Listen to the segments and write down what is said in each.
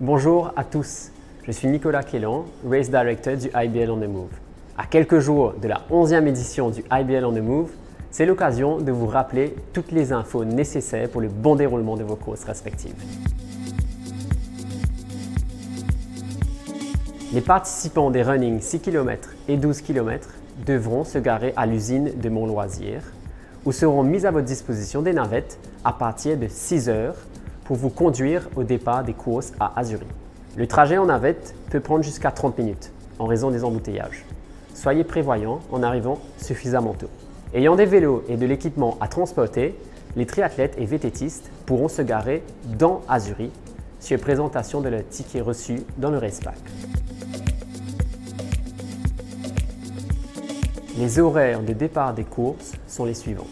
Bonjour à tous, je suis Nicolas Kellan, Race Director du IBL on the Move. À quelques jours de la 11e édition du IBL on the Move, c'est l'occasion de vous rappeler toutes les infos nécessaires pour le bon déroulement de vos courses respectives. Les participants des running 6 km et 12 km devront se garer à l'usine de Mont-Loisir où seront mises à votre disposition des navettes à partir de 6 heures pour vous conduire au départ des courses à Azuris. Le trajet en navette peut prendre jusqu'à 30 minutes en raison des embouteillages. Soyez prévoyants en arrivant suffisamment tôt. Ayant des vélos et de l'équipement à transporter, les triathlètes et VTTistes pourront se garer dans Azuris sur présentation de leur ticket reçu dans le racepack. Les horaires de départ des courses sont les suivants.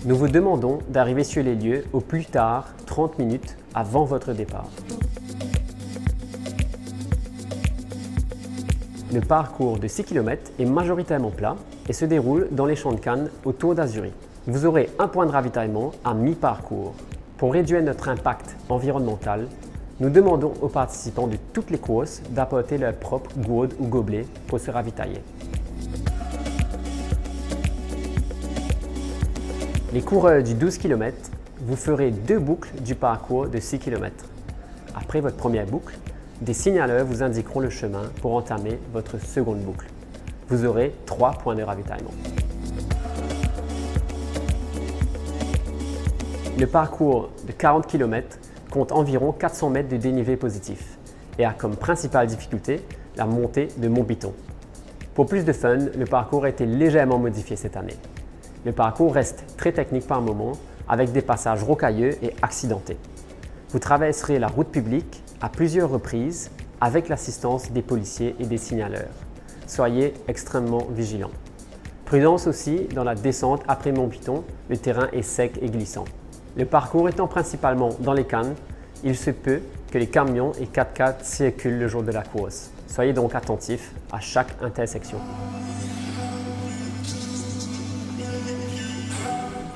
Nous vous demandons d'arriver sur les lieux au plus tard 30 minutes avant votre départ. Le parcours de 6 km est majoritairement plat et se déroule dans les champs de canne autour d'Azuris. Vous aurez un point de ravitaillement à mi-parcours. Pour réduire notre impact environnemental, nous demandons aux participants de toutes les courses d'apporter leur propre gourde ou gobelet pour se ravitailler. Les coureurs du 12 km, vous ferez 2 boucles du parcours de 6 km. Après votre première boucle, des signaleurs vous indiqueront le chemin pour entamer votre seconde boucle. Vous aurez 3 points de ravitaillement. Le parcours de 40 km compte environ 400 mètres de dénivelé positif et a comme principale difficulté la montée de Mont-Piton. Pour plus de fun, le parcours a été légèrement modifié cette année. Le parcours reste très technique par moments avec des passages rocailleux et accidentés. Vous traverserez la route publique à plusieurs reprises avec l'assistance des policiers et des signaleurs. Soyez extrêmement vigilants. Prudence aussi dans la descente après Mont-Piton, le terrain est sec et glissant. Le parcours étant principalement dans les cannes, il se peut que les camions et 4x4 circulent le jour de la course. Soyez donc attentifs à chaque intersection.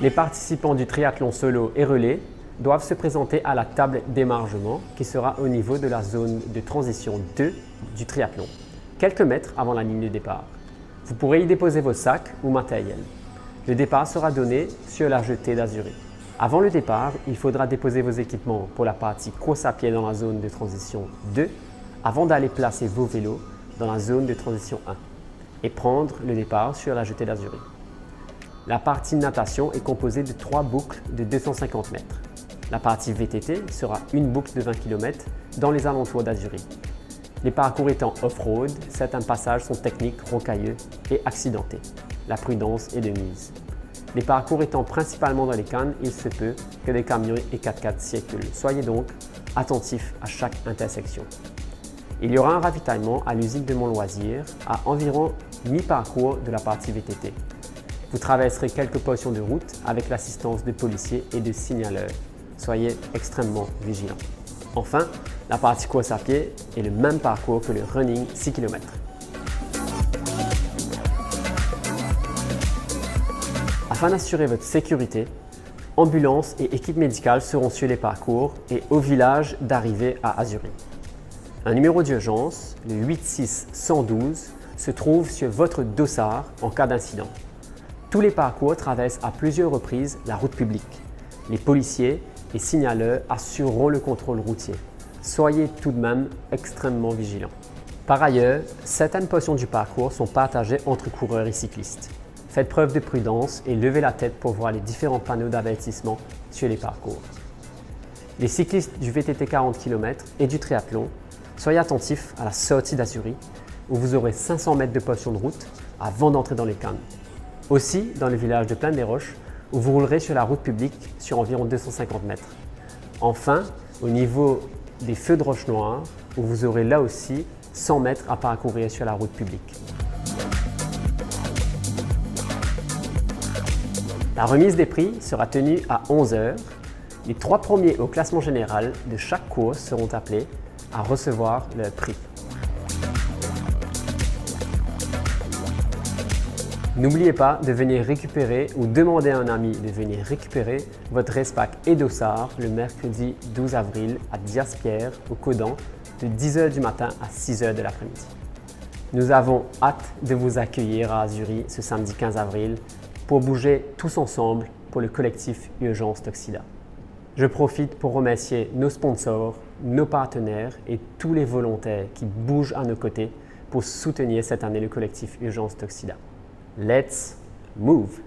Les participants du triathlon solo et relais doivent se présenter à la table d'émargement qui sera au niveau de la zone de transition 2 du triathlon, quelques mètres avant la ligne de départ. Vous pourrez y déposer vos sacs ou matériel. Le départ sera donné sur la jetée d'Azuris. Avant le départ, il faudra déposer vos équipements pour la partie course à pied dans la zone de transition 2 avant d'aller placer vos vélos dans la zone de transition 1 et prendre le départ sur la jetée d'Azuris. La partie natation est composée de 3 boucles de 250 mètres. La partie VTT sera une boucle de 20 km dans les alentours d'Azuris. Les parcours étant off-road, certains passages sont techniques, rocailleux et accidentés. La prudence est de mise. Les parcours étant principalement dans les cannes, il se peut que des camions et 4x4 circulent. Soyez donc attentifs à chaque intersection. Il y aura un ravitaillement à l'usine de Mont-Loisir à environ mi-parcours de la partie VTT. Vous traverserez quelques portions de route avec l'assistance de policiers et de signaleurs. Soyez extrêmement vigilants. Enfin, la partie course à pied est le même parcours que le running 6 km. Afin d'assurer votre sécurité, ambulances et équipes médicales seront sur les parcours et au village d'arrivée à Azuris. Un numéro d'urgence, le 86112, se trouve sur votre dossard en cas d'incident. Tous les parcours traversent à plusieurs reprises la route publique. Les policiers et signaleurs assureront le contrôle routier. Soyez tout de même extrêmement vigilants. Par ailleurs, certaines portions du parcours sont partagées entre coureurs et cyclistes. Faites preuve de prudence et levez la tête pour voir les différents panneaux d'avertissement sur les parcours. Les cyclistes du VTT 40 km et du triathlon, soyez attentifs à la sortie d'Azuris où vous aurez 500 mètres de portion de route avant d'entrer dans les cannes. Aussi dans le village de Plaine des Roches où vous roulerez sur la route publique sur environ 250 mètres. Enfin, au niveau des feux de Roche Noire où vous aurez là aussi 100 mètres à parcourir sur la route publique. La remise des prix sera tenue à 11 h. Les 3 premiers au classement général de chaque course seront appelés à recevoir leur prix. N'oubliez pas de venir récupérer ou demander à un ami de venir récupérer votre Racepack et dossard le mercredi 12 avril à Diaz-Pierre au Codan de 10h du matin à 6h de l'après-midi. Nous avons hâte de vous accueillir à Azuris ce samedi 15 avril pour bouger tous ensemble pour le collectif Urgence Toxida. Je profite pour remercier nos sponsors, nos partenaires et tous les volontaires qui bougent à nos côtés pour soutenir cette année le collectif Urgence Toxida. Let's move!